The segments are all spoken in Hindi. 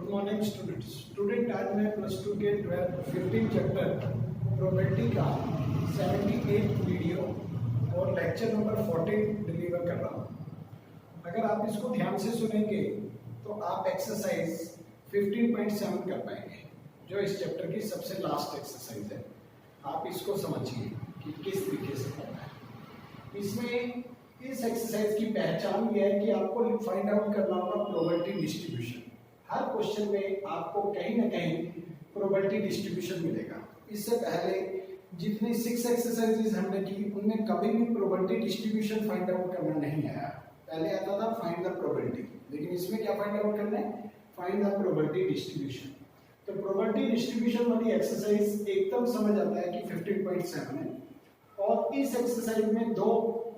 गुड मॉर्निंग स्टूडेंट आज मैं प्लस टू के 15 चैप्टर प्रोबेबिलिटी का 78 वीडियो और लेक्चर नंबर 14 डिलीवर कर रहा हूँ। अगर आप इसको ध्यान से सुनेंगे तो आप एक्सरसाइज 15.7 कर पाएंगे, जो इस चैप्टर की सबसे लास्ट एक्सरसाइज है। आप इसको समझिए कि किस तरीके से करना है। इसमें इस एक्सरसाइज की पहचान ये है कि आपको फाइंड आउट करना होगा प्रोबेबिलिटी डिस्ट्रीब्यूशन। हर क्वेश्चन में आपको कहीं ना कहीं प्रोबेबिलिटी डिस्ट्रीब्यूशन मिलेगा। इससे पहले जितनी 6 एक्सरसाइजेज हमने की उनमें कभी भी प्रोबेबिलिटी डिस्ट्रीब्यूशन फाइंड आउट करना नहीं आया। पहले आता था फाइंड द प्रोबेबिलिटी, लेकिन इसमें क्या फाइंड आउट करना है? Find the probability distribution. तो प्रोबेबिलिटी डिस्ट्रीब्यूशन वाली एक्सरसाइज एकदम समझ आता है कि 15.7 है। और इस एक्सरसाइज में दो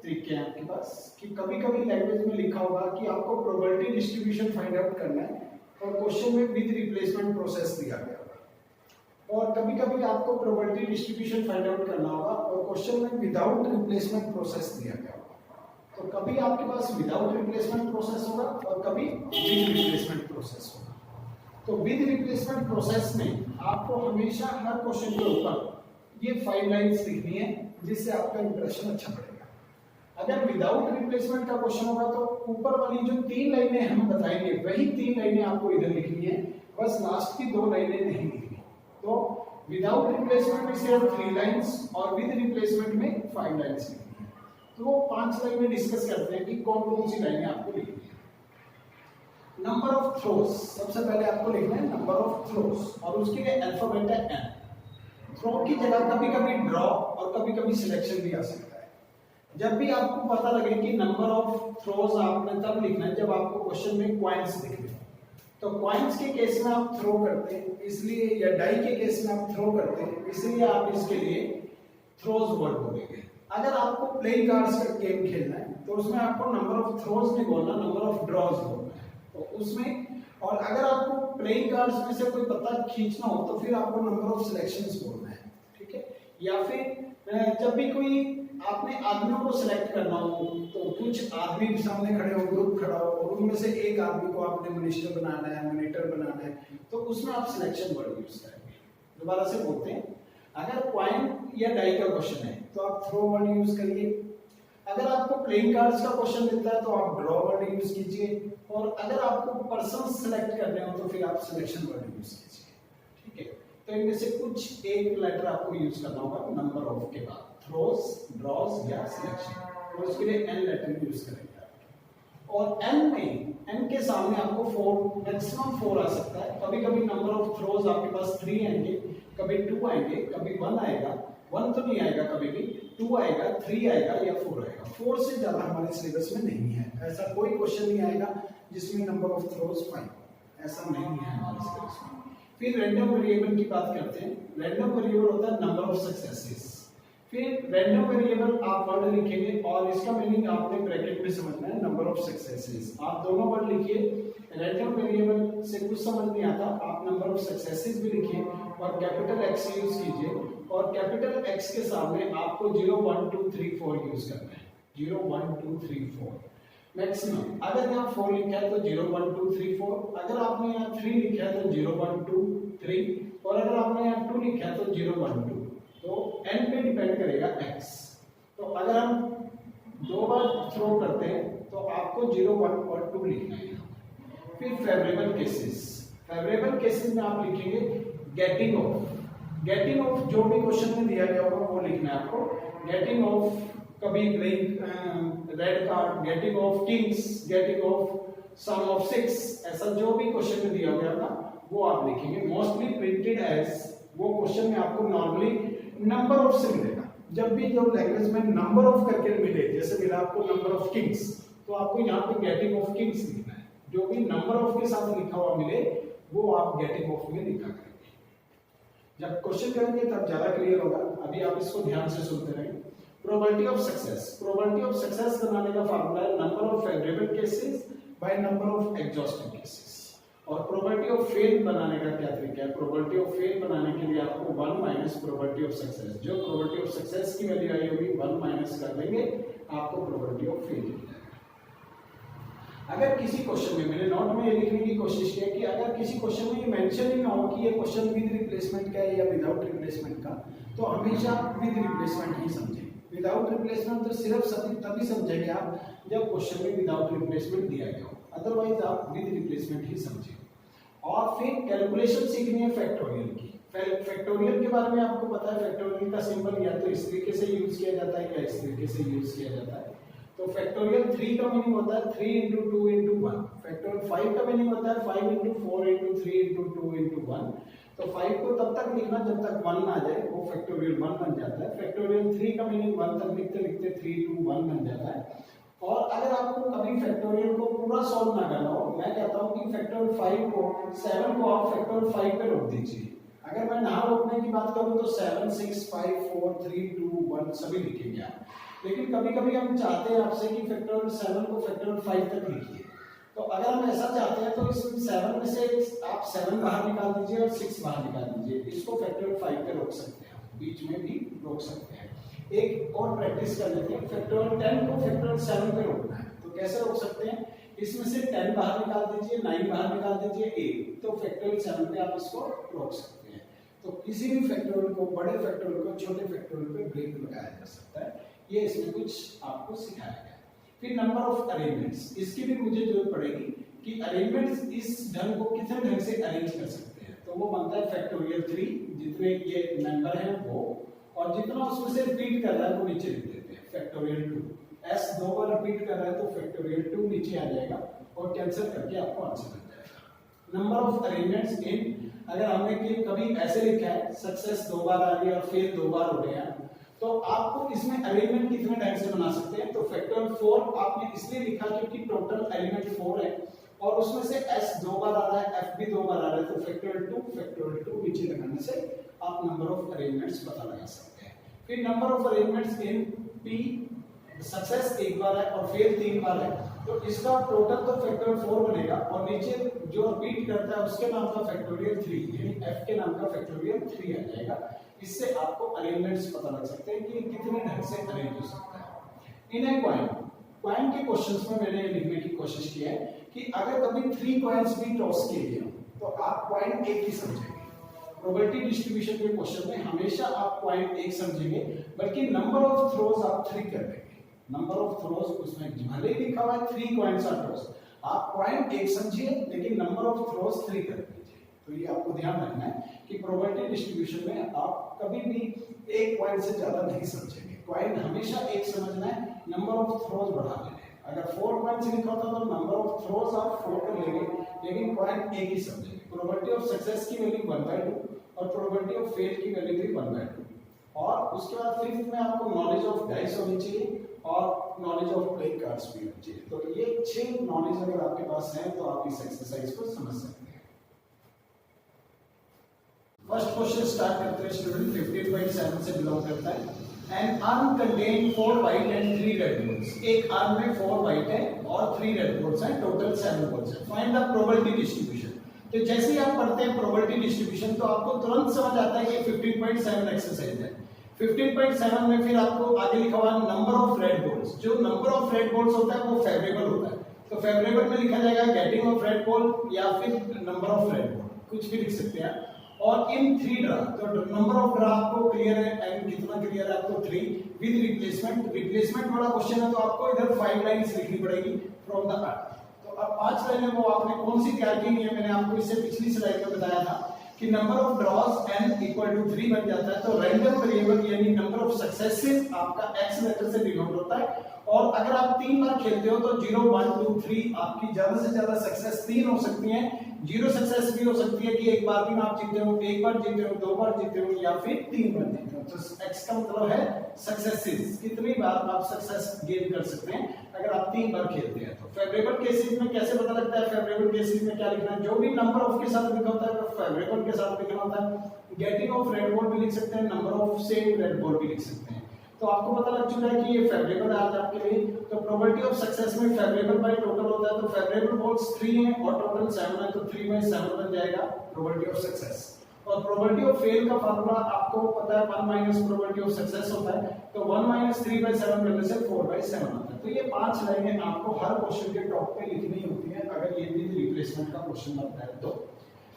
तरीके हैं आपके पास कि कभी कभी लैंग्वेज में लिखा होगा कि आपको प्रोबेबिलिटी डिस्ट्रीब्यूशन फाइंड आउट करना है और क्वेश्चन में विद रिप्लेसमेंट प्रोसेस दिया गया होगा, और कभी कभी आपको प्रोबेबिलिटी डिस्ट्रीब्यूशन फाइंड आउट करना होगा और क्वेश्चन में विदाउट रिप्लेसमेंट प्रोसेस दिया गया होगा। तो कभी आपके पास विदाउट रिप्लेसमेंट प्रोसेस होगा और कभी विद रिप्लेसमेंट प्रोसेस होगा। तो विद रिप्लेसमेंट प्रोसेस में आपको हमेशा हर क्वेश्चन के ऊपर ये 5 लाइन्स लिखनी है, जिससे आपका इंप्रेशन अच्छा पड़ेगा। अगर विदाउट रिप्लेसमेंट का क्वेश्चन होगा तो ऊपर वाली जो 3 लाइनें हम बताएंगे वही 3 लाइनें आपको इधर लिखनी है, बस लास्ट की 2 लाइनें नहीं लिखनी। तो विदाउट रिप्लेसमेंट में सिर्फ 3 लाइंस और विद रिप्लेसमेंट में 5 लाइंस लिखनी है। तो वो 5 लाइनें डिस्कस करते हैं कि कौन कौन सी लाइनें आपको लिखनी है। नंबर ऑफ थ्रोज, सबसे पहले आपको लिखना है नंबर ऑफ थ्रोज, और उसके लिए अल्फाबेट है एन। थ्रो की जगह कभी कभी ड्रॉ और कभी कभी सिलेक्शन भी आ सकता है। जब भी आपको पता लगे कि नंबर ऑफ थ्रोज आपने तब लिखना है जब आपको क्वेश्चन में क्वाइंस दिखे। तो क्वाइंस के केस में आप थ्रो करते हैं इसलिए, या डाई के केस में आप थ्रो करते हैं इसलिए आप इसके लिए थ्रोज वर्ड बोलेंगे। अगर आपको प्लेइंग कार्ड्स का गेम खेलना है तो उसमें आपको नंबर ऑफ थ्रोज नहीं बोलना, नंबर ऑफ ड्रॉज बोलना है। तो उसमें, और अगर आपको प्लेइंग कार्ड्स में से कोई पत्ता खींचना हो तो फिर आपको नंबर ऑफ सिलेक्शंस बोलना है, ठीक है। या फिर जब भी कोई आपने आदमियों को सिलेक्ट करना हो तो कुछ आदमी सामने खड़े हो, ग्रुप खड़ा हो, और उनमें से एक आदमी को आपने मिनिस्टर बनाना है, मॉनिटर बनाना है, तो उसमें आप सिलेक्शन वर्ड यूज करेंगे। दोबारा से बोलते हैं, अगर क्वाइन या डाई का क्वेश्चन है तो आप थ्रो वर्ड यूज करिए। अगर आपको प्लेइंग कार्ड्स का क्वेश्चन मिलता है तो आप ड्रॉ वर्ड यूज कीजिए, और अगर आपको पर्सन सिलेक्ट करने हो तो फिर आप सिलेक्शन वर्ड यूज कीजिए, ठीक है। तो इनमें से कुछ एक लेटर आपको यूज करना होगा नंबर ऑफ के बाद, थ्रोज, ड्रॉज या सिलेक्शन, और उसके लिए एन लेटर यूज करेंगे। और एन में, एन के सामने आपको 4, मैक्सिमम 4 आ सकता है। कभी कभी नंबर ऑफ थ्रोज आपके पास 3 आएंगे, कभी 2 आएंगे, कभी 1 आएगा। 1 तो नहीं आएगा, कभी भी 2 आएगा, 3 आएगा या 4 आएगा। 4 से ज्यादा हमारे सिलेबस में नहीं है। ऐसा कोई क्वेश्चन नहीं आएगा जिसमें नंबर ऑफ थ्रोज 5, ऐसा नहीं है हमारे सिलेबस में। फिर रैंडम वेरिएबल की बात करते हैं। रैंडम वेरिएबल होता है नंबर ऑफ सक्सेसेस। फिर रैंडम वेरिएबल आप वर्ड लिखेंगे और इसका मीनिंग आपने ब्रैकेट में समझना है, नंबर ऑफ सक्सेसेस। आप दोनों वर्ड लिखिए। रैंडम वेरिएबल से कुछ समझ नहीं आता, आप नंबर ऑफ सक्सेसेस भी लिखिए और कैपिटल एक्स यूज कीजिए, और कैपिटल एक्स के सामने आपको 0 1 2 3 4 यूज करना है। 0 1 2 3 4 मैक्सिमम। अगर यहाँ 4 लिखा है तो 0 1 2 3 4। अगर आपने यहाँ 3 लिखा है तो 0 1 2 3, और अगर आपने यहाँ 2 लिखा है तो 0 1 2। तो n पे डिपेंड करेगा x। तो अगर हम 2 बार थ्रो करते हैं तो आपको 0 1 और 2 लिखना है। फिर फेवरेबल केसेस। फेवरेबल केसेस में आप लिखेंगे गेटिंग ऑफ। गेटिंग ऑफ जो भी क्वेश्चन में दिया गया होगा वो लिखना है आपको। गेटिंग ऑफ कभी red card, getting of kings, getting of sum of 6, ऐसा जो भी क्वेश्चन में दिया गया था वो आप लिखेंगे। मोस्टली प्रिंटेड एज, वो क्वेश्चन में आपको नॉर्मली नंबर ऑफ से मिलेगा। जब भी जो लैंग्वेज में नंबर ऑफ करके मिले, जैसे मिला आपको नंबर ऑफ किंग्स, तो आपको यहाँ पे गेटिंग ऑफ किंग्स लिखना है। जो भी नंबर ऑफ के साथ लिखा हुआ मिले वो आप गेटिंग ऑफ में लिखा करेंगे। जब क्वेश्चन करेंगे तब ज्यादा क्लियर होगा। अभी आप इसको ध्यान से सुनते रहें। Probability of success. Probability of success बनाने का फार्मूला है number of favourable cases by number of exhaustive cases. और प्रोबेबिलिटी ऑफ फेल बनाने का क्या तरीका है? प्रोबेबिलिटी ऑफ फेल बनाने के लिए आपको 1 माइनस प्रोबेबिलिटी ऑफ सक्सेस, जो प्रोबेबिलिटी ऑफ सक्सेस की वैल्यू आई होगी 1 माइनस कर देंगे, आपको प्रोबेबिलिटी ऑफ फेल मिल जाएगा। अगर किसी क्वेश्चन में, मैंने नोट में ये लिखने की कोशिश की है कि अगर किसी क्वेश्चन में ये मेंशन ही ना हो कि ये क्वेश्चन विद रिप्लेसमेंट का है या विदाउट रिप्लेसमेंट का, तो हमेशा विद रिप्लेसमेंट ही समझें। विदाउट रिप्लेसमेंट तो सिर्फ तभी समझेंगे आप जब क्वेश्चन में विदाउट रिप्लेसमेंट दिया गया हो, अदरवाइज आप विद रिप्लेसमेंट ही समझें। और फिर कैलकुलेशन सीखनी है फैक्टोरियल की। फैक्टोरियल के बारे में आपको पता है, फैक्टोरियल का सिंबल या तो इस तरीके से यूज किया जाता है या इस तरीके से यूज किया जाता है। तो फैक्टोरियल 3 का मीनिंग होता है 3 into 2 into 1। फैक्टोरियल 5 का मीनिंग होता है 5 into 4 into 3 into 2 into 1। तो 5 को तब तक लिखना जब तक 1 ना आ जाए, वो फैक्टोरियल 1 बन जाता है। फैक्टोरियल 3 का मीनिंग 1 तक लिखते लिखते 3 to 1 बन जाता है। और अगर आपको कभी फैक्टोरियल को पूरा सॉल्व ना करना हो, मैं कहता हूँ कि फैक्टोरियल 5 को 7 को आप फैक्टोरियल 5 पे रोक दीजिए। अगर मैं ना रोकने की बात करूँ तो 7 6 5 4 3 2 1 सभी लिखेंगे आप। लेकिन कभी कभी हम चाहते हैं आपसे कि फैक्टोरियल 7 को फैक्टोरियल 5 तक लिखिए। तो अगर हम ऐसा चाहते हैं तो इस 7 में से आप 7 बाहर निकाल दीजिए और 6 बाहर निकाल दीजिए। इसको फैक्टोरियल 5 पे रोक सकते हैं, बीच में भी रोक सकते हैं। एक और प्रैक्टिस कर लेते हैं, फैक्टोरियल 10 को फैक्टोरियल 7 पे रोकना है। तो कैसे रोक सकते हैं? इसमें से 10 बाहर निकाल दीजिए, 9 बाहर निकाल दीजिए, 8, तो फैक्टोरियल 7 पे आप इसको रोक सकते हैं। तो किसी भी फैक्टोरियल को, बड़े फैक्टोरियल को छोटे फैक्टोरियल पे ब्रेक लगाया जा सकता है। ये इसमें कुछ आपको सिखाया गया। फिर नंबर ऑफ अरेंजमेंट्स, इसकी भी मुझे जरूरत पड़ेगी कि अरेंजमेंट्स इस ढंग को कितने ढंग से अरेंज कर सकते हैं। तो वो बनता है फैक्टोरियल 3, जितने ये नंबर हैं वो, और जितना उसमें से रिपीट कर रहा है वो नीचे लिख देते हैं फैक्टोरियल 2। s 2 बार रिपीट कर रहा है तो फैक्टोरियल 2 नीचे आ जाएगा और कैंसिल करके आपको आंसर मिल जाएगा। नंबर ऑफ अरेंजमेंट्स इन, अगर हमने कि कभी ऐसे लिखा है सक्सेस 2 बार आ रही है और फेल 2 बार हो गए हैं, तो आपको इसमें अरेंजमेंट कितने ढंग से बना सकते हैं। तो फैक्टोरियल 4 आपने इसलिए लिखा क्योंकि टोटल एलिमेंट 4 है और उसमें से s 2 बार आ रहा है, f भी 2 बार आ रहा है, तो फैक्टोरियल 2 नीचे लगाने से आप नंबर ऑफ अरेंजमेंट्स पता लगा सकते हैं। फिर number of arrangements in p, success 1 बार है और फेल 3 बार है, तो इसका टोटल तो फैक्टोरियल 4 बनेगा और नीचे जो रिपीट करता है उसके नाम का फैक्टोरियल 3, यानी f के नाम का फैक्टोरियल 3 आ जाएगा। इससे आपको अरेंजमेंट्स पता लग सकते हैं कि कितने ढंग से अरेंज हो सकता है। इन ए क्वाइन के क्वेश्चंस में मैंने लिखने की कोशिश की है कि अगर कभी 3 कॉइन्स भी टॉस किए गए तो आप क्वाइन एक ही समझेंगे। प्रोबेबिलिटी डिस्ट्रीब्यूशन के क्वेश्चन में हमेशा आप क्वाइन एक समझेंगे, बल्कि नंबर ऑफ थ्रोज आप 3 कर देंगे। नंबर ऑफ थ्रोज उसमें भले ही लिखा हुआ है 3 कॉइन्स आर टॉस, आप क्वाइन एक समझिए लेकिन नंबर ऑफ थ्रोज 3 कर दीजिए। तो ये आपको ध्यान रखना है कि प्रोबेबिलिटी डिस्ट्रीब्यूशन में आप कभी भी एक क्वाइन से ज्यादा नहीं समझेंगे। क्वाइन हमेशा एक समझना है, नंबर ऑफ थ्रोज बढ़ा लेना है। अगर 4 क्वाइन से लिखा होता तो नंबर ऑफ थ्रोज आप 4 कर लेंगे, लेकिन क्वाइन एक ही समझेंगे। प्रोबेबिलिटी ऑफ सक्सेस की वैल्यू 1/2 और प्रोबेबिलिटी ऑफ फेल की वैल्यू भी 1/2। और उसके बाद फिफ्थ में आपको नॉलेज ऑफ डाइस होनी चाहिए और नॉलेज ऑफ प्लेइंग कार्ड्स भी होनी चाहिए। तो ये 6 नॉलेज अगर आपके पास है तो आप इस एक्सरसाइज को समझ सकते हैं। फर्स्ट क्वेश्चन स्टार्ट करते हैं स्टूडेंट, 15.7 से बिलोंग करता है। N arm contain 4 white and 3 red balls. एक आर्म में 4 व्हाइट है और 3 रेड बॉल्स हैं, टोटल 7 बॉल्स हैं। Find the probability distribution. तो जैसे ही आप पढ़ते हैं प्रोबेबिलिटी डिस्ट्रीब्यूशन तो आपको तुरंत समझ आता है कि 15.7 एक्सरसाइज है। 15.7 में फिर आपको आगे लिखा हुआ नंबर ऑफ रेड बॉल्स। जो नंबर ऑफ रेड बॉल्स होता है वो फेवरेबल होता है, तो फेवरेबल में लिखा जाएगा गेटिंग ऑफ रेड बॉल या फिर नंबर ऑफ रेड बॉल, कुछ भी लिख सकते हैं। और इन 3 ड्रा, तो नंबर ऑफ ड्रा आपको क्लियर है, एंड कितना क्लियर है आपको 3 विद रिप्लेसमेंट। रिप्लेसमेंट वाला क्वेश्चन है तो आपको इधर 5 लाइंस लिखनी पड़ेगी फ्रॉम द अर्थ। तो अब 5 लाइनें वो आपने कौन सी तैयार की है, मैंने आपको इससे पिछली स्लाइड में बताया था कि number of draws n equal to 3 बन जाता है। तो रैंडम वेरिएबल यानी नंबर ऑफ सक्सेसेस आपका x लेटर से डिनोट होता है। और अगर आप 3 बार खेलते हो तो 0 1 2 3 आपकी ज्यादा से ज्यादा सक्सेस 3 हो सकती है। 0 सक्सेस भी हो सकती है कि एक बार भी आप जीते हो, एक बार जीते हो, 2 बार जीते हो या फिर 3 बार जीते हो। तो x का मतलब है सक्सेसेस, कितनी बार आप सक्सेस गेन कर सकते हैं अगर आप 3 बार खेलते हैं। तो फेवरेबल केसेस में कैसे पता लगता है, फेवरेबल केसेस में क्या लिखना है, जो भी नंबर ऑफ के साथ लिखा होता है तो फेवरेबल के साथ लिखना होता है। गेटिंग ऑफ रेड बॉल भी लिख सकते हैं, number of same red ball भी लिख सकते हैं। तो आपको पता लग चुका है कि ये फेवरेबल है आज आपके लिए। तो प्रोबेबिलिटी ऑफ सक्सेस में फेवरेबल बाय टोटल होता है, तो फेवरेबल बॉल्स 3 हैं और टोटल 7 है, तो 3/7 बन जाएगा प्रोबेबिलिटी ऑफ सक्सेस। और प्रोबेबिलिटी ऑफ फेल का फार्मूला आपको पता है 1 माइनस प्रोबेबिलिटी ऑफ सक्सेस होता है, तो 1 माइनस 3/7 करने से 4/7 आता है। तो ये 5 लाइनें आपको हर क्वेश्चन के टॉप पे लिखनी होती है अगर ये विद रिप्लेसमेंट का क्वेश्चन बनता है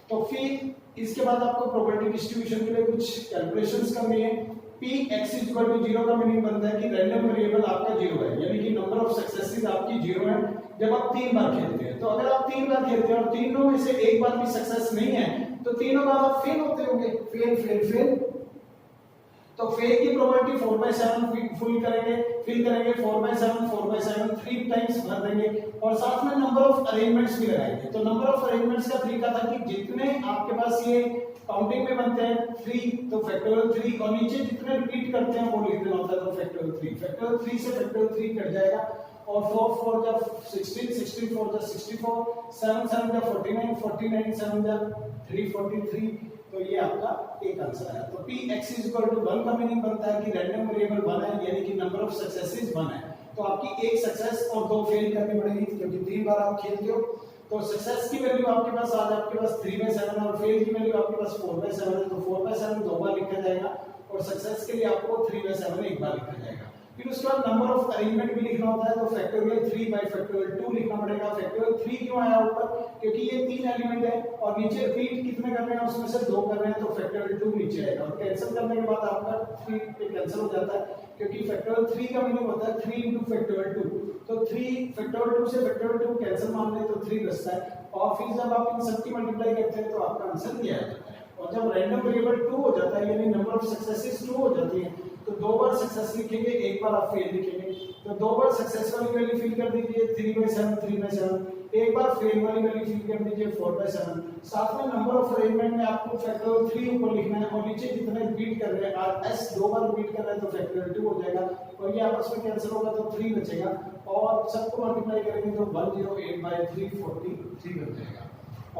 तो फिर इसके बाद आपको प्रोबेबिलिटी डिस्ट्रीब्यूशन के लिए कुछ कैलकुलेशंस करनी है। p x = 0 का मीनिंग बनता है कि रैंडम वेरिएबल आपका 0 है, यानी कि नंबर ऑफ सक्सेसेस आपकी 0 है जब आप 3 बार खेलते हैं। तो अगर आप 3 बार खेलते हैं और तीनों में से एक बार भी सक्सेस नहीं है तो तीनों बार आप फेल होते होंगे, फेल। तो फेल की प्रोबेबिलिटी 4/7 फिल करेंगे 4/7 3 टाइम्स भर देंगे और साथ में नंबर ऑफ अरेंजमेंट्स भी लगाएंगे। तो नंबर ऑफ अरेंजमेंट्स का तरीका था कि जितने आपके पास ये काउंटिंग में बनते हैं 3 तो फैक्टोरियल 3 और नीचे जितने रिपीट करते हैं वो लिख देना होता है, तो फैक्टोरियल 3 से फैक्टोरियल 3 कट जाएगा और 4 4 जा 16 16 4 जा 64 7 7 जा 49 49 7 जा 343। तो ये आपका एक आंसर है। तो p x = 1 का मीनिंग बनता है कि रैंडम वेरिएबल 1 है, यानी कि नंबर ऑफ सक्सेसेस 1 है। तो आपकी एक सक्सेस और 2 फेल करनी पड़ेगी क्योंकि 3 बार आप खेलते हो। तो सक्सेस की वैल्यू आपके पास आज आपके पास 3/7 और फेल की वैल्यू आपके पास 4/7 है। तो 4/7 2 बार लिखा जाएगा और सक्सेस के लिए आपको 3/7 एक बार लिखा जाएगा। फिर उसके बाद नंबर ऑफ अरेंजमेंट भी लिखना होता है, तो फैक्टोरियल 3/2 लिखना पड़ेगा। फैक्टोरियल 3 क्यों आया ऊपर, क्योंकि ये 3 एलिमेंट है और नीचे रिपीट कितने कर रहे हैं उसमें से 2 कर रहे हैं, तो फैक्टोरियल 2 नीचे आएगा और कैंसिल करने के बाद आपका 3 पे कैंसिल हो जाता है क्योंकि फैक्टोरियल 3 का मीनिंग होता है 3 × फैक्टोरियल 2। तो 3 फैक्टोरियल 2 से फैक्टोरियल 2 कैंसिल मान ले तो 3 बचता है और फिर जब आप इन सबकी मल्टीप्लाई करते हैं तो आपका आंसर ये आ जाता है। और जब रैंडम वेरिएबल 2 हो जाता है यानी नंबर ऑफ सक्सेसेस 2 हो जाती है तो 2 बार सक्सेस लिखेंगे, एक बार आप फेल लिखेंगे। तो 2 बार सक्सेस वाली वैल्यू फिल कर दीजिए 3/7 एक बार फेल वाली वैल्यू फिल कर दीजिए 4/7। साथ में नंबर ऑफ अरेंजमेंट में आपको फैक्टोरियल 3 ऊपर लिखना है और नीचे जितने रिपीट कर रहे हैं s 2 बार रिपीट कर रहे हैं तो फैक्टोरियल 2 हो जाएगा और ये आपस में कैंसिल होगा तो 3 बचेगा और सबको मल्टीप्लाई करेंगे तो 108/343 बन जाएगा।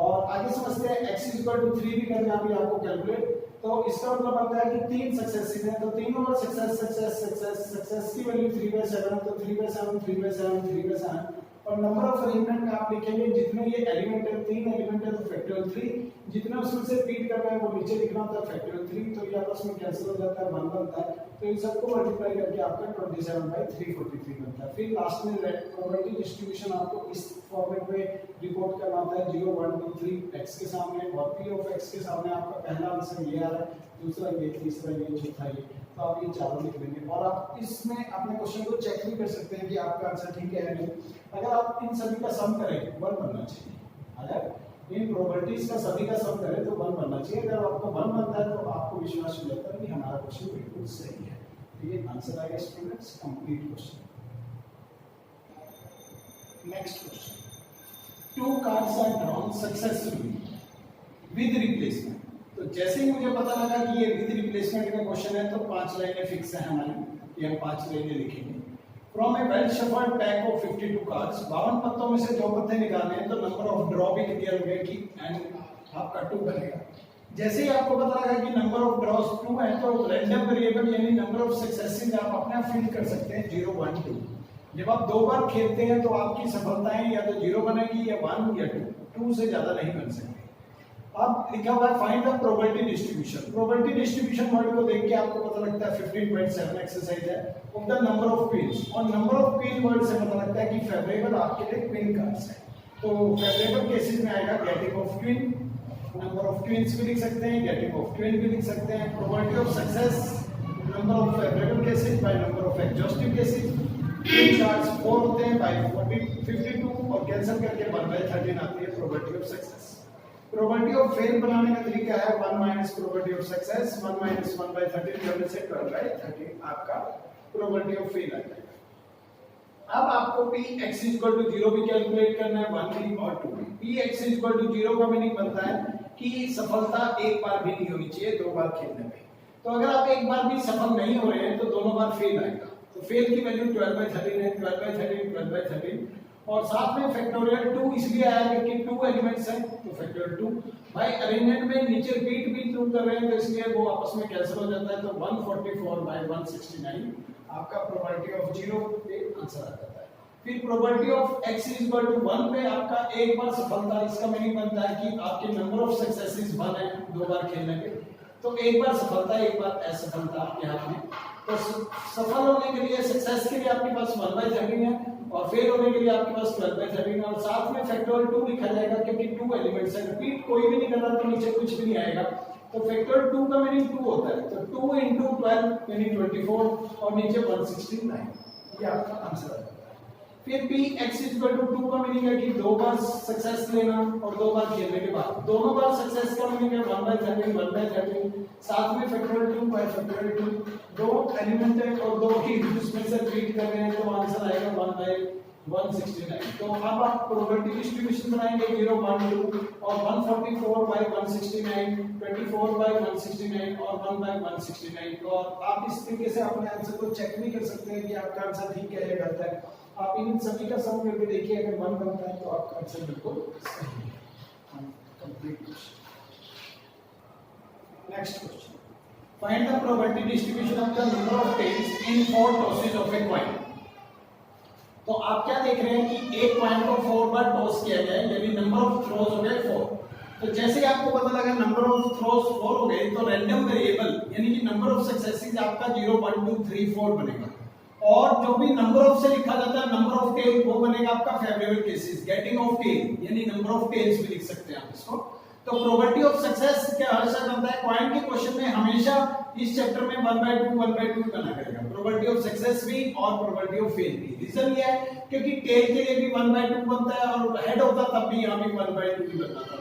और आगे समझते हैं x = 3 भी करना अभी आपको कैलकुलेट। तो इसका मतलब बनता है कि 3 सक्सेसेस हैं तो तीनों बार सक्सेस की वैल्यू 3/7 तो 3/7 और नंबर ऑफ अरेंजमेंट में आप लिखेंगे जितने ये एलिमेंट है 3 एलिमेंट है तो फैक्टोरियल 3 जितने उसमें से रिपीट कर रहे हैं वो नीचे लिखना होता है फैक्टोरियल 3। तो ये आपस में कैंसिल हो जाता है 1 बनता है तो इन सबको मल्टीप्लाई करके आपका 27/343 बनता है। फिर लास्ट में प्रोबेबिलिटी डिस्ट्रीब्यूशन आपको इस फॉर्मेट में रिपोर्ट करना होता है 0 1 2 3 x के सामने और p ऑफ x के सामने आपका पहला आंसर ये आ रहा है, दूसरा ये, तीसरा ये, चौथा ये। तो आप ये चारों लिख लेंगे और आप इसमें अपने क्वेश्चन को चेक भी कर सकते हैं कि आपका आंसर ठीक है या नहीं। अगर आप इन सभी का सम करें 1 बनना चाहिए, अगर इन प्रोबेबिलिटीज का सभी का सम करें तो 1 बनना चाहिए। अगर आपका 1 बनता है तो आपको विश्वास हो जाता है कि हमारा क्वेश्चन बिल्कुल सही है। तो ये आंसर आएगा students complete question. Next question, 2 cards are drawn successfully with replacement। तो जैसे ही मुझे पता लगा कि ये विद रिप्लेसमेंट का क्वेश्चन है तो 5 लाइनें फिक्स है हमारी, ये हम 5 लाइनें लिखेंगे। From A well shuffled pack of 52 cards, 52 पत्तों में से 2 पत्ते निकालने हैं तो नंबर ऑफ ड्रॉ भी क्लियर हो गया कि एंड आपका 2 बनेगा। जैसे ही आपको पता लगा कि नंबर ऑफ ड्रॉज 2 है तो रैंडम वेरिएबल यानी नंबर ऑफ सक्सेसेस आप अपने आप फिल कर सकते हैं 0 1 2। जब आप 2 बार खेलते हैं तो आपकी सफलताएं या तो 0 बनेगी या 1 या 2 से ज्यादा नहीं बन सकती। अब लिखा हुआ है find the probability distribution. Probability distribution word को देख के आपको पता लगता है 15.7 एक्सरसाइज है of the number of queens और नंबर ऑफ क्वीन वर्ड से पता लगता है कि फेवरेबल आपके लिए क्वीन कार्ड्स है। तो फेवरेबल केसेस में आएगा getting of queen, number of queens भी लिख सकते हैं, गेटिंग ऑफ क्वीन भी लिख सकते हैं। Probability of success number of favourable cases by number of exhaustive cases. Queen cards 4 होते हैं बाय 52 और कैंसिल करके 1/13 आती है probability of success. Probability of fail बनाने का तरीका है 1 minus probability of success 1 minus 1/13 करने से 12/13 आपका प्रोबेबिलिटी ऑफ फेल आ जाएगा। अब आपको p x = 0 भी कैलकुलेट करना है 1 भी और 2 भी। p x = 0 का मीनिंग बनता है कि सफलता एक बार भी नहीं होनी चाहिए 2 बार खेलने में। तो अगर आप एक बार भी सफल नहीं हो रहे हैं तो दोनों बार फेल आएगा। तो फेल की वैल्यू 12/13 है, 12/13 और साथ में फैक्टोरियल 2 इसलिए आया क्योंकि 2 एलिमेंट्स हैं तो फैक्टोरियल 2 भाई अरेंजमेंट में नीचे रिपीट भी 2 कर रहे हैं तो इसलिए वो आपस में कैंसिल हो जाता है। तो 144/169 आपका प्रोबेबिलिटी ऑफ 0 पे आंसर आ जाता है। फिर प्रोबेबिलिटी ऑफ x = 1 पे आपका एक बार सफलता, इसका मीनिंग बनता है कि आपके नंबर ऑफ सक्सेसेस 1 है 2 बार खेलने के, तो एक बार सफलता एक बार असफलता आपके हाथ में। तो सफल होने के लिए, सक्सेस के लिए आपके पास 1/13 है और फेल होने के लिए आपके पास 12/13 है और साथ में फैक्टोरियल 2 लिखा जाएगा क्योंकि 2 एलिमेंट्स है। रिपीट कोई भी नहीं कर रहा तो नीचे कुछ भी नहीं आएगा। तो फैक्टोरियल 2 का मीनिंग 2 होता है, तो 2 into 12 यानी 24 और नीचे 169, ये आपका आंसर है। फिर p x = 2 का मीनिंग है कि 2 बार सक्सेस लेना और 2 बार खेलने के बाद, दोनों बार सक्सेस का मीनिंग है 1/13 1/13, साथ में फैक्टोरियल 2 बाय फैक्टोरियल 2, दो एलिमेंट है और दो ही इसमें से रिपीट कर रहे हैं तो आंसर आएगा 1/169। तो अब आप प्रोबेबिलिटी डिस्ट्रीब्यूशन बनाएंगे 0 1 2 और 144/169, 24/169 और 1/169। तो आप इस तरीके से अपने आंसर को चेक भी कर सकते हैं कि आपका आंसर ठीक है या गलत है। आप इन सभी का सम करके देखिए, अगर 1 बनता है तो आपका आंसर बिल्कुल सही है। Complete. Next question, find the probability distribution of the number of tails in 4 tosses of a coin. तो आप क्या देख रहे हैं कि एक कॉइन को 4 बार टॉस किया गया है, यानी नंबर ऑफ थ्रोज हो गए 4। तो जैसे ही आपको पता लगा नंबर ऑफ थ्रोज 4 हो गए तो रैंडम वेरिएबल यानी कि नंबर ऑफ सक्सेसेस आपका 0 1 2 3 4 बनेगा और जो भी नंबर ऑफ से लिखा जाता है नंबर ऑफ टेल वो बनेगा आपका favourable cases, getting of tail यानी नंबर ऑफ टेल्स भी लिख सकते हैं आप इसको। तो प्रोबेबिलिटी ऑफ सक्सेस क्या हमेशा बनता है कॉइन के क्वेश्चन में, हमेशा इस चैप्टर में 1/2 बना करेगा, प्रोबेबिलिटी ऑफ सक्सेस भी और प्रोबेबिलिटी ऑफ फेल भी। रीजन ये है क्योंकि टेल के लिए भी 1/2 बनता है और हेड होता तब भी यहाँ भी 1/2 ही बनता था।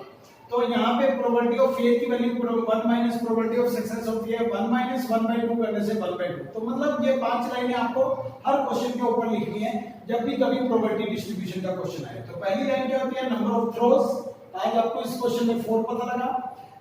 तो यहाँ पे प्रोबेबिलिटी ऑफ फेल की value 1 minus probability of success होती है 1 माइनस 1/2 करने से 1/2। तो मतलब ये 5 लाइनें आपको हर क्वेश्चन के ऊपर लिखनी है जब भी कभी प्रोबेबिलिटी डिस्ट्रीब्यूशन का क्वेश्चन आए। तो पहली लाइन क्या होती है, नंबर ऑफ थ्रोज। आज आपको इस क्वेश्चन में 4 पता लगा,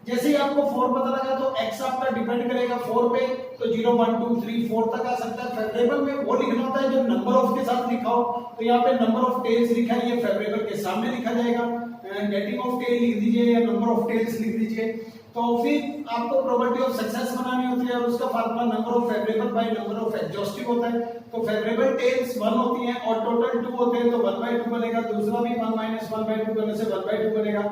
जैसे ही आपको 4 पता लगा तो x आपका डिपेंड करेगा 4 पे, तो 0 1 2 3 4 तक आ सकता है। फेवरेबल में वो लिखना होता है जब नंबर ऑफ के साथ लिखा हो, तो यहाँ पे नंबर ऑफ टेल्स लिखा है, ये फेवरेबल के सामने लिखा जाएगा। गेटिंग ऑफ टेल लिख दीजिए या नंबर ऑफ टेल्स लिख दीजिए। तो फिर आपको प्रोबेबिलिटी ऑफ सक्सेस बनानी होती है और उसका formula number of favourable by number of exhaustive होता है। तो फेवरेबल टेल्स 1 होती हैं और टोटल 2 होते हैं तो 1/2 बनेगा, दूसरा भी 1 माइनस 1/2 करने से 1/2 बनेगा।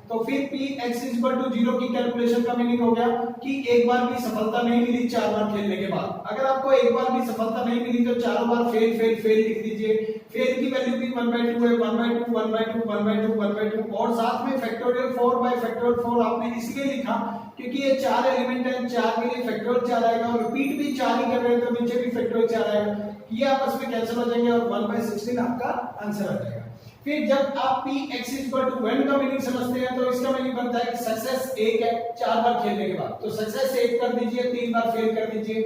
तो फिर px = 0 की कैलकुलेशन का मीनिंग हो गया कि एक बार भी सफलता नहीं मिली 4 बार खेलने के बाद। अगर आपको एक बार भी सफलता नहीं मिली तो चारों बार फेल फेल फेल लिख दीजिए। फेल की वैल्यू भी 1/2 है, 1/2 1/2 1/2 1/2 और साथ में फैक्टोरियल 4/4 आपने इसलिए लिखा क्योंकि ये 4 एलिमेंट है, 4 के लिए फैक्टोरियल 4 आएगा और रिपीट भी 4 ही कर रहे हैं तो नीचे भी फैक्टोरियल 4 आएगा, ये आपस में कैंसिल हो जाएंगे और 1/16 आपका आंसर आ जाएगा। फिर जब आप px = 1 का मीनिंग समझते हैं तो इसका मीनिंग बनता है कि सक्सेस 1 है 4 बार खेलने के बाद, तो सक्सेस 1 कर दीजिए, 3 बार फेल कर दीजिए।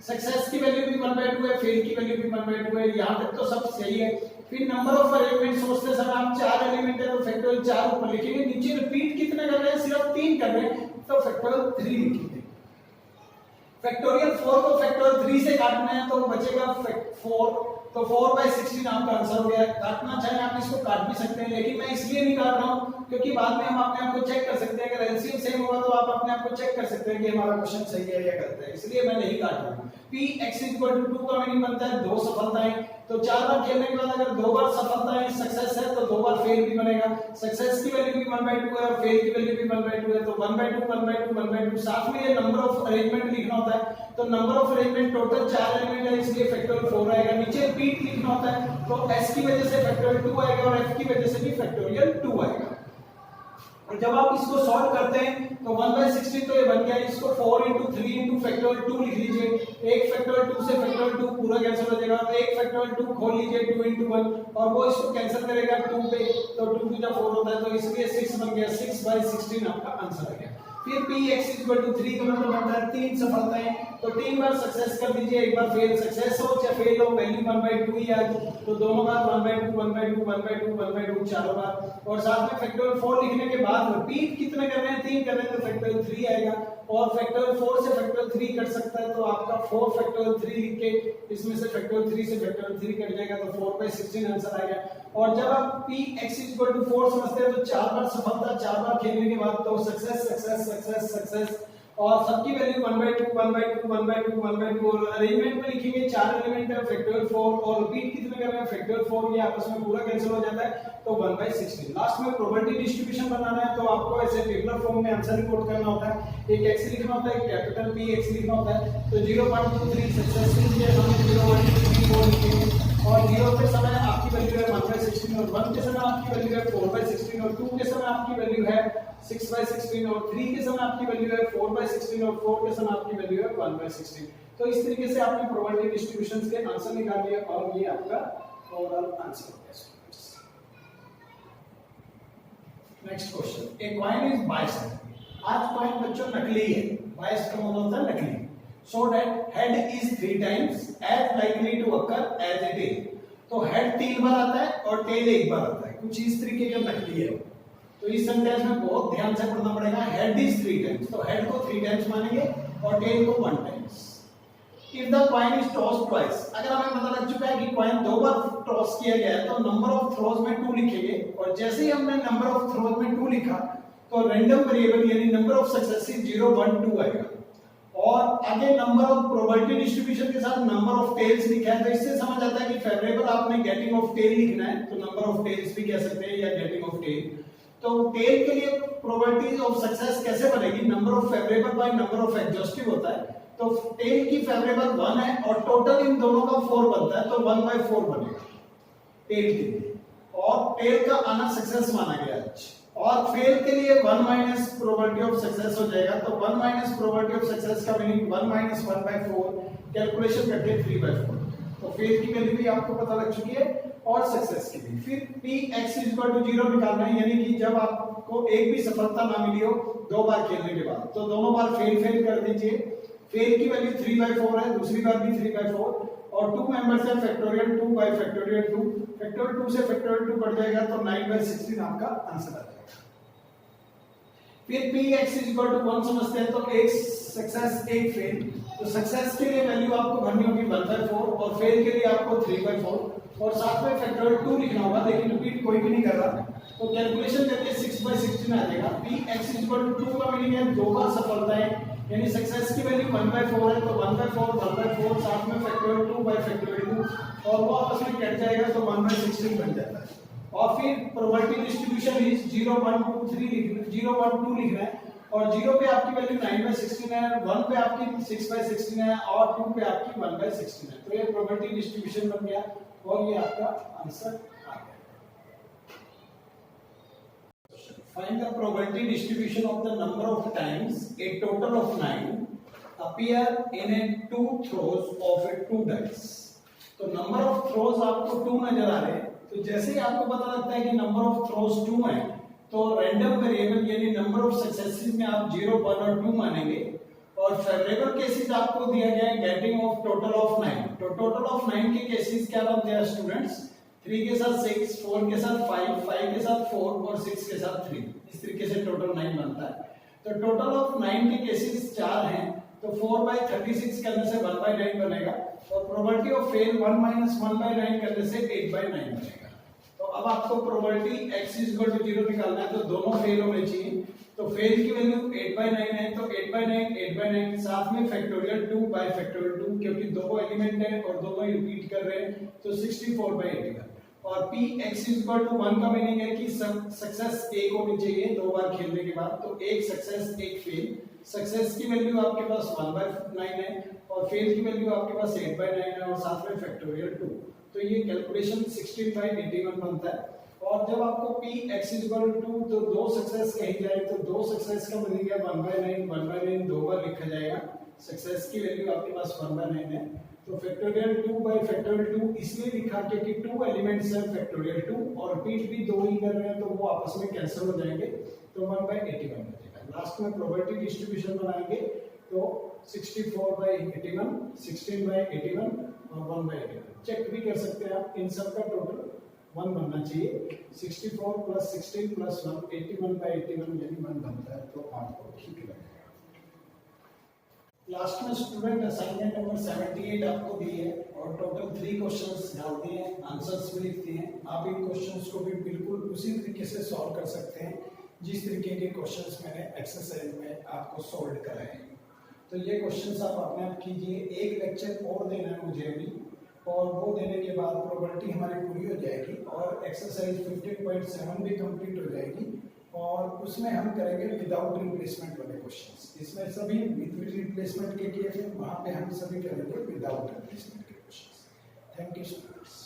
सक्सेस की वैल्यू भी 1/2 है, फेल की वैल्यू भी 1/2 है, यहां तक तो सब सही है। फिर नंबर ऑफ अरेंजमेंट सोचते समय आप 4 एलिमेंट है तो फैक्टोरियल 4 ऊपर लिखेंगे, नीचे रिपीट कितने कर रहे हैं, सिर्फ 3 कर रहे हैं तो फैक्टोरियल 3 लिखेंगे। फैक्टोरियल 4 को फैक्टोरियल 3 से काटना है तो बचेगा 4, तो 4/16 आपका आंसर हो गया। काटना चाहे आप इसको काट भी सकते हैं, लेकिन मैं इसलिए नहीं काट रहा हूं क्योंकि बाद में हम अपने आप को चेक कर सकते हैं, अगर एलसीएम सेम होगा तो आप अपने आप को चेक कर सकते हैं कि हमारा क्वेश्चन सही है या गलत है, इसलिए मैं नहीं काट रहा हूं। px = 2 का मीनिंग बनता है 2 सफलताएं, तो 4 बार खेलने के बाद अगर 2 बार सफलताएं सक्सेस है तो 2 बार फेल भी बनेगा। सक्सेस की वैल्यू भी 1/2 है और फेल की वैल्यू भी 1/2 है, तो 1/2 1/2 1/2 साथ में ये नंबर ऑफ अरेंजमेंट लिखना होता है, तो number of arrangement total 4 element है इसलिए फैक्टोरियल 4 आएगा। नीचे रिपीट लिखना होता है तो s की वजह से फैक्टोरियल 2 आएगा और f की वजह से भी फैक्टोरियल 2 आएगा। और जब आप इसको सॉल्व करते हैं तो 1/16 तो ये बन गया, इसको 4 × 3 × फैक्टोरियल 2 लिख लीजिए। एक फैक्टोरियल 2 से फैक्टोरियल 2 पूरा कैंसिल हो जाएगा, तो एक फैक्टोरियल 2 खोल लीजिए 2 × 1 और वो इसको कैंसिल करेगा 2 पे, तो 2 × 4 होता है तो इसलिए 6 बन गया, 6/16 आपका आंसर आ गया। फिर px = 3 का मतलब बनता है 3 सफलताएं, तो 3 बार सक्सेस कर दीजिए, एक बार फेल, सक्सेस हो चाहे फेल हो वैल्यू 1/2 ही आएगी, तो दोनों बार 1/2 1/2 1/2 1/2 चारों बार। और साथ में फैक्टोरियल 4 लिखने के बाद रिपीट कितने कर रहे हैं, 3 कर रहे हैं तो फैक्टोरियल 3 आएगा और फैक्टोरियल 4 से फैक्टोरियल 3 कट सकता है तो आपका 4 फैक्टोरियल 3 लिख के इसमें से फैक्टोरियल 3 से फैक्टोरियल 3 कट जाएगा तो 4/16 आंसर आ गया। और जब आप px = 4 समझते हैं तो 4 बार सफलता 4 बार खेलने के बाद तो सक्सेस सक्सेस सक्सेस सक्सेस और सबकी वैल्यू 1/2 1/2 1/2 1/2 और अरेंजमेंट में लिखेंगे 4 एलिमेंट है फैक्टोरियल 4 और रिपीट कितने कर रहे हैं फैक्टोरियल 4, ये आपस में पूरा कैंसिल हो जाता है तो 1/16। लास्ट में प्रोबेबिलिटी डिस्ट्रीब्यूशन बनाना है तो आपको ऐसे टेबुलर फॉर्म में आंसर रिपोर्ट करना होता है, एक x लिखना होता है, एक कैपिटल P x लिखना होता है। तो 0.23 सक्सेसफुल के हम 0 1 2 3 4 लिखेंगे और 0 के समय आपकी वैल्यू है 1/16 और 1 के समय आपकी वैल्यू है 4/16 और 2 के समय आपकी वैल्यू है 6/16 और 3 के समय आपकी वैल्यू है 4/16 और 4 के समय आपकी वैल्यू है 1/16। तो इस तरीके से आपने प्रोबेबिलिटी डिस्ट्रीब्यूशंस के आंसर निकाल लिए और ये आपका ओवरऑल आंसर हो गया students. Next question, a coin is biased. आज कॉइन बच्चों नकली है, बाइस्ड का मतलब होता है नकली। So that head is 3 times as likely to occur as a tail. तो हेड 3 बार आता है और टेल 1 बार आता है, कुछ इस तरीके का नकली है। तो इस सेंटेंस में बहुत ध्यान से पढ़ना पड़ेगा। हेड इज 3 टाइम्स, तो हेड को 3 टाइम्स मानेंगे और टेल को 1 times. If the coin is tossed twice, अगर हमें पता लग चुका है कि कॉइन 2 बार टॉस किया गया है तो नंबर ऑफ थ्रोज में 2 लिखेंगे और जैसे ही हमने नंबर ऑफ थ्रोज में 2 लिखा तो रैंडम वेरिएबल यानी नंबर ऑफ सक्सेसिव 0 1 2 आएगा और आगे नंबर ऑफ प्रोबेबिलिटी डिस्ट्रीब्यूशन के साथ नंबर ऑफ टेल्स लिखा है। तो इससे समझ आता है कि फेवरेबल आपने गेटिंग ऑफ टेल लिखना है तो नंबर ऑफ टेल्स भी कह सकते हैं या गेटिंग ऑफ टेल। तो टेल के लिए प्रोबेबिलिटी ऑफ सक्सेस कैसे बनेगी, number of favourable by number of exhaustive होता है। तो टेल की फेवरेबल 1 है और टोटल इन दोनों का 4 बनता है तो 1/4 बनेगा टेल के लिए और टेल का आना सक्सेस माना गया है। और फेल के लिए 1 माइनस प्रोबेबिलिटी ऑफ सक्सेस हो जाएगा। तो 1 माइनस प्रोबेबिलिटी ऑफ सक्सेस का मीनिंग 1 माइनस 1/4 कैलकुलेशन करके 3/4। तो फेल की वैल्यू भी आपको पता लग चुकी है और सक्सेस की भी। फिर px 0 निकालना है यानी कि जब आपको एक भी सफलता ना मिली हो 2 बार खेलने के बाद तो दोनों बार फेल कर दीजिए। फेल की वैल्यू 3/4 है, दूसरी बार भी 3/4 और 2 मेंबर्स है फैक्टोरियल 2 बाय फैक्टोरियल 2, फैक्टोरियल 2 से फैक्टोरियल 2 कट जाएगा तो 9/16 आपका आंसर आ जाएगा। फिर px 1 समझते हैं तो एक सक्सेस एक फेल। तो सक्सेस के लिए वैल्यू आपको भरनी होगी 1/4 और फेल के लिए आपको 3/4 और साथ में फैक्टोरियल 2 लिखना होगा, लेकिन रिपीट कोई भी नहीं कर रहा तो कैलकुलेशन करके 6/16 आ जाएगा। px 2 का मीनिंग है 2 बार सफलता है यानी सक्सेस की वैल्यू 1/4 है तो 1/4 1/4 साथ में फैक्टोरियल 2 बाय फैक्टोरियल 2 और वो आपस में कट जाएगा तो 1/16 बन जाता है। और फिर प्रोबेबिलिटी डिस्ट्रीब्यूशन इज 0 1 2 3 0 1 2 लिखना है और 0 पे आपकी वैल्यू 9/16 है, 1 पे आपकी 6/16 है और 2 पे आपकी 1/16 है। तो ये प्रोबेबिलिटी डिस्ट्रीब्यूशन बन गया और ये आपका आंसर आ गया। Find the probability distribution of the number of times a total of 9 appear in a 2 throws of a 2 dice। तो नंबर ऑफ थ्रोज आपको 2 नजर आ रहे हैं तो जैसे ही आपको पता लगता है कि नंबर ऑफ थ्रोज 2 है तो रैंडम वेरिएबल यानी नंबर ऑफ सक्सेसेस में आप 0 1 और 2 मानेंगे और फेवरेबल केसेस आपको दिया गया है गेटिंग ऑफ टोटल ऑफ 9। तो टोटल ऑफ 9 के केसेस क्या बनते हैं स्टूडेंट्स, 3 के साथ 6, 4 के साथ 5, 5 के साथ 4 और 6 के साथ 3, इस तरीके से टोटल 9 बनता है। तो टोटल ऑफ 9 के केसेस 4 हैं तो 4/36 करने से 1/9 बनेगा और प्रोबेबिलिटी ऑफ फेल 1 माइनस 1/9 करने से 8/9 बनेगा। तो अब आपको प्रोबेबिलिटी x 0 निकालना है तो दोनों फेल होने चाहिए। तो फेल की वैल्यू 8/9 है तो 8/9 साथ में फैक्टोरियल 2 बाय फैक्टोरियल 2 क्योंकि दो एलिमेंट है और दोनों रिपीट कर रहे हैं तो 64/81 और px 1 का मीनिंग है कि सक्सेस एक होनी चाहिए 2 बार खेलने के बाद तो एक सक्सेस एक फेल। सक्सेस की वैल्यू आपके पास 1/9 है और फेल की वैल्यू आपके पास 8/9 है और साथ में फैक्टोरियल 2 तो ये कैलकुलेशन 16/81 बनता है। और जब आपको px 2 तो 2 सक्सेस कही जाए तो 2 सक्सेस का मीनिंग है 1/9 2 बार लिखा जाएगा। सक्सेस की वैल्यू आपके पास 1/9 है तो फैक्टोरियल 2 बाय फैक्टोरियल 2 इसलिए लिखा क्योंकि 2 एलिमेंट्स हैं फैक्टोरियल 2 और रिपीट भी 2 ही कर रहे हैं तो वो आपस में कैंसिल हो जाएंगे तो 1/81 बचेगा। लास्ट में प्रोबेबिलिटी डिस्ट्रीब्यूशन बनाएंगे तो 64/81 16/81 और 1/81 चेक भी कर सकते हैं आप, इन सब का टोटल 1 बनना चाहिए। 64 + 16 + 1 81/81 यानी 1 बनता है तो आपको ठीक लगेगा। लास्ट में स्टूडेंट असाइनमेंट नंबर 78 आपको दी है और टोटल 3 क्वेश्चंस डालते हैं, आंसर्स भी लिखते हैं। आप इन क्वेश्चंस को भी बिल्कुल उसी तरीके से सॉल्व कर सकते हैं जिस तरीके के क्वेश्चंस मैंने एक्सरसाइज में आपको सॉल्व कराए हैं। तो ये क्वेश्चंस आप अपने आप कीजिए। एक लेक्चर और देना है मुझे भी, और वो देने के बाद प्रोबेबिलिटी हमारी पूरी हो जाएगी और एक्सरसाइज 15.7 भी कंप्लीट हो जाएगी। और उसमें हम करेंगे विदाउट रिप्लेसमेंट वाले क्वेश्चंस। इसमें सभी विद रिप्लेसमेंट के किए थे, वहाँ पे हम सभी करेंगे विदाउट रिप्लेसमेंट के क्वेश्चंस। Thank you students.